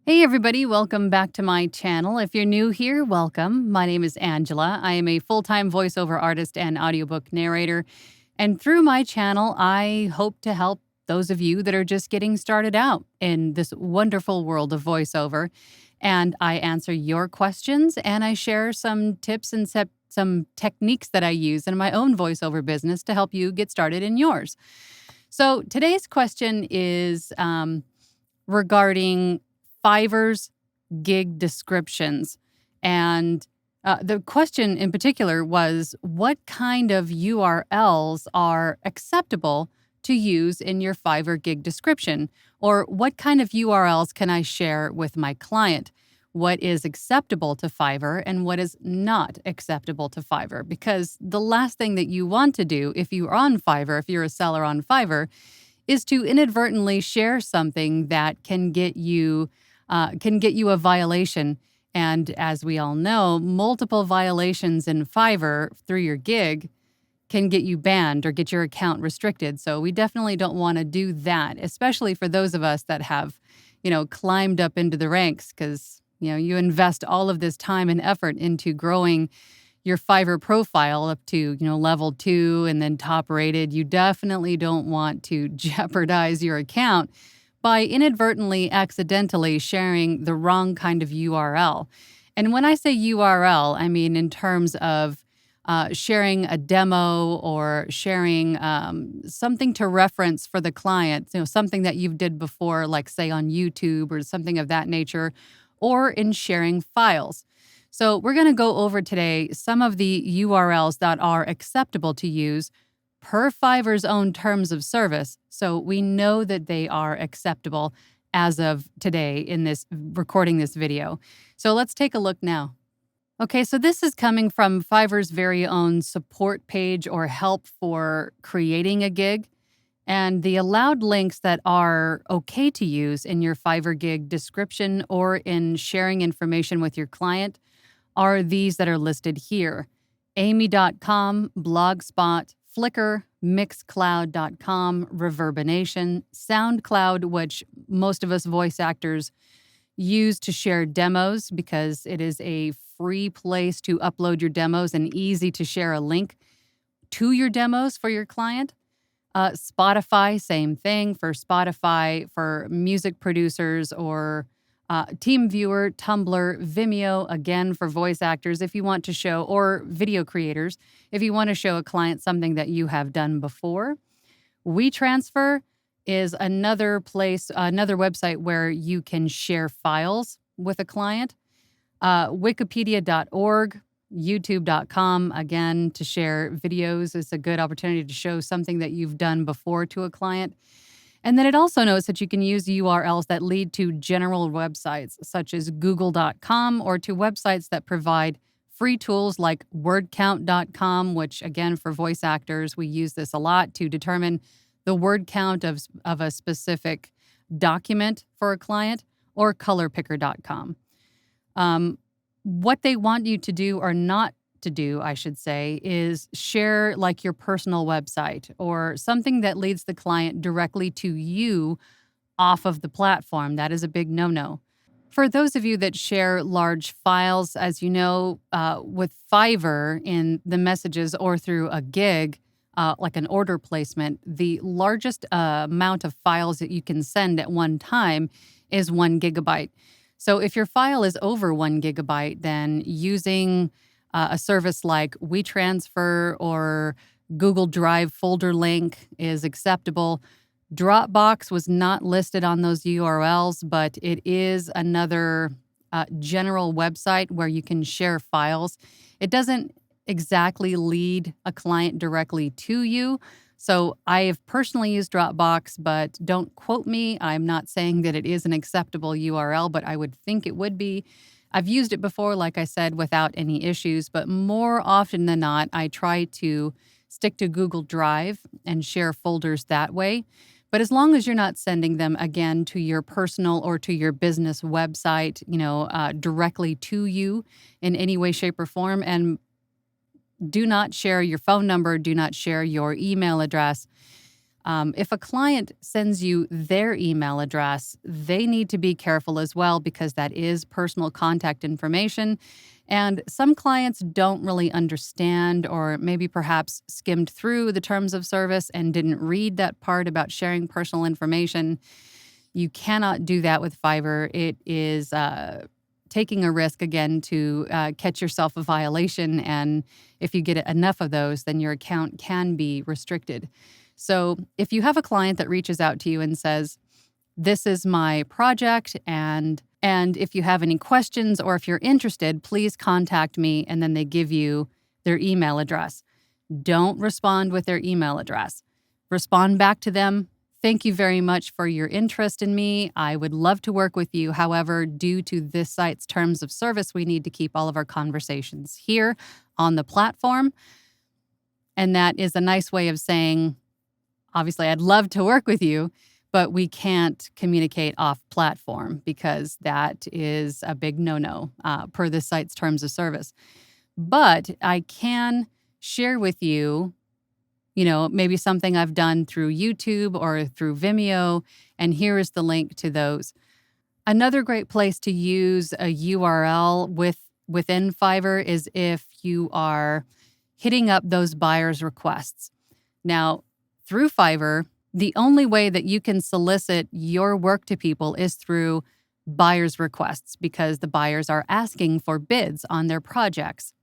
Hey everybody, welcome back to my channel. If you're new here, welcome. My name is Angela. I am a full-time voiceover artist and audiobook narrator. And through my channel, I hope to help those of you that are just getting started out in this wonderful world of voiceover. And I answer your questions and I share some tips and some techniques that I use in my own voiceover business to help you get started in yours. So today's question is regarding Fiverr's gig descriptions. And the question in particular was, what kind of URLs are acceptable to use in your Fiverr gig description? Or what kind of URLs can I share with my client? What is acceptable to Fiverr and what is not acceptable to Fiverr? Because the last thing that you want to do if you're on Fiverr, if you're a seller on Fiverr, is to inadvertently share something that can get you a violation. And as we all know, multiple violations in Fiverr through your gig can get you banned or get your account restricted. So we definitely don't want to do that, especially for those of us that have, climbed up into the ranks because, you invest all of this time and effort into growing your Fiverr profile up to, level 2 and then top rated. You definitely don't want to jeopardize your account by inadvertently, accidentally sharing the wrong kind of URL. And when I say URL, I mean in terms of sharing a demo or sharing something to reference for the client, something that you've did before, like say on YouTube or something of that nature, or in sharing files. So we're going to go over today some of the URLs that are acceptable to use per Fiverr's own terms of service. So we know that they are acceptable as of today in this recording this video. So let's take a look now. Okay, so this is coming from Fiverr's very own support page or help for creating a gig. And the allowed links that are okay to use in your Fiverr gig description or in sharing information with your client are these that are listed here: Amy.com, Blogspot, Flickr, Mixcloud.com, Reverberation, SoundCloud, which most of us voice actors use to share demos because it is a free place to upload your demos and easy to share a link to your demos for your client. Spotify, same thing for Spotify, for music producers or TeamViewer, Tumblr, Vimeo, again for voice actors if you want to show, or video creators, if you want to show a client something that you have done before. WeTransfer is another place, another website where you can share files with a client. Wikipedia.org, YouTube.com, again, to share videos is a good opportunity to show something that you've done before to a client. And then it also notes that you can use URLs that lead to general websites, such as Google.com, or to websites that provide free tools like wordcount.com, which, again, for voice actors, we use this a lot to determine the word count of a specific document for a client, or colorpicker.com. What they want you to do or not to do, I should say, is share like your personal website or something that leads the client directly to you off of the platform. That is a big no-no. For those of you that share large files, as you know, with Fiverr in the messages or through a gig, like an order placement, the largest amount of files that you can send at one time is 1 gigabyte. So if your file is over 1 gigabyte, then using a service like WeTransfer or Google Drive folder link is acceptable. Dropbox was not listed on those URLs, but it is another general website where you can share files. It doesn't exactly lead a client directly to you. So I have personally used Dropbox, but don't quote me. I'm not saying that it is an acceptable URL, but I would think it would be. I've used it before, like I said, without any issues, but more often than not, I try to stick to Google Drive and share folders that way. But as long as you're not sending them, again, to your personal or to your business website, directly to you in any way, shape, or form, and do not share your phone number, do not share your email address. If a client sends you their email address, they need to be careful as well because that is personal contact information. And some clients don't really understand or maybe perhaps skimmed through the terms of service and didn't read that part about sharing personal information. You cannot do that with Fiverr. It is taking a risk again to catch yourself a violation. And if you get enough of those, then your account can be restricted. So if you have a client that reaches out to you and says, this is my project, and if you have any questions or if you're interested, please contact me, and then they give you their email address. Don't respond with their email address. Respond back to them. Thank you very much for your interest in me. I would love to work with you. However, due to this site's terms of service, we need to keep all of our conversations here on the platform. And that is a nice way of saying, obviously, I'd love to work with you, but we can't communicate off platform because that is a big no-no per the site's terms of service. But I can share with you, maybe something I've done through YouTube or through Vimeo, and here is the link to those. Another great place to use a URL within Fiverr is if you are hitting up those buyers' requests. Now, through Fiverr, the only way that you can solicit your work to people is through buyers' requests because the buyers are asking for bids on their projects.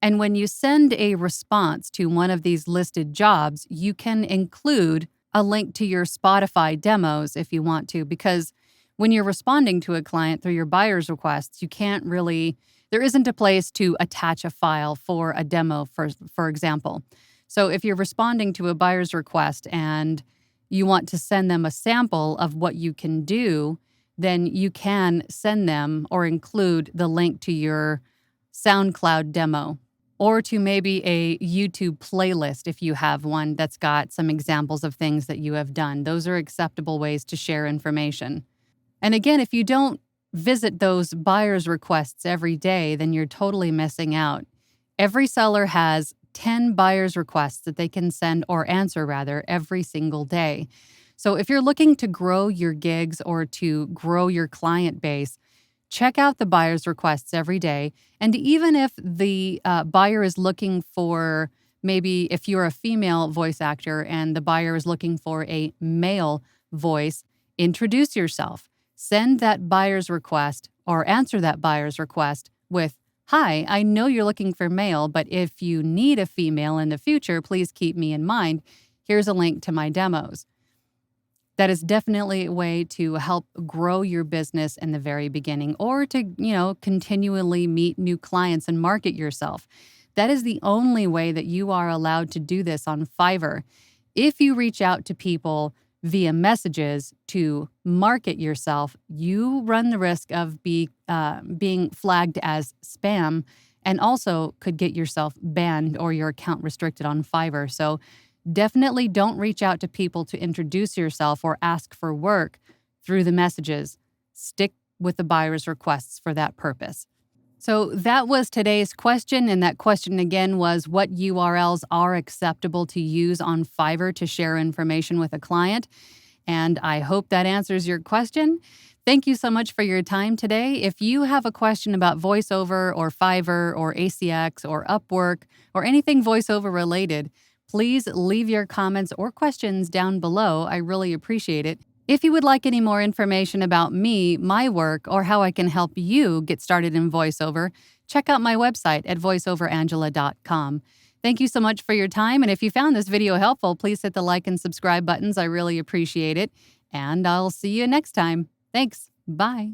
And when you send a response to one of these listed jobs, you can include a link to your Spotify demos if you want to, because when you're responding to a client through your buyer's requests, there isn't a place to attach a file for a demo, for example. So if you're responding to a buyer's request and you want to send them a sample of what you can do, then you can send them or include the link to your SoundCloud demo or to maybe a YouTube playlist if you have one that's got some examples of things that you have done. Those are acceptable ways to share information. And again, if you don't visit those buyer's requests every day, then you're totally missing out. Every seller has 10 buyer's requests that they can send or answer rather every single day. So if you're looking to grow your gigs or to grow your client base, check out the buyer's requests every day. And even if the buyer is looking for, maybe if you're a female voice actor and the buyer is looking for a male voice, introduce yourself. Send that buyer's request or answer that buyer's request with, "Hi, I know you're looking for male, but if you need a female in the future, please keep me in mind. Here's a link to my demos." That is definitely a way to help grow your business in the very beginning or to, continually meet new clients and market yourself. That is the only way that you are allowed to do this on Fiverr. If you reach out to people via messages to market yourself, you run the risk of being flagged as spam and also could get yourself banned or your account restricted on Fiverr. So definitely don't reach out to people to introduce yourself or ask for work through the messages. Stick with the buyer's requests for that purpose. So that was today's question, and that question again was, what URLs are acceptable to use on Fiverr to share information with a client? And I hope that answers your question. Thank you so much for your time today. If you have a question about VoiceOver or Fiverr or ACX or Upwork or anything VoiceOver related, please leave your comments or questions down below. I really appreciate it. If you would like any more information about me, my work, or how I can help you get started in VoiceOver, check out my website at voiceoverangela.com. Thank you so much for your time, and if you found this video helpful, please hit the like and subscribe buttons. I really appreciate it, and I'll see you next time. Thanks. Bye.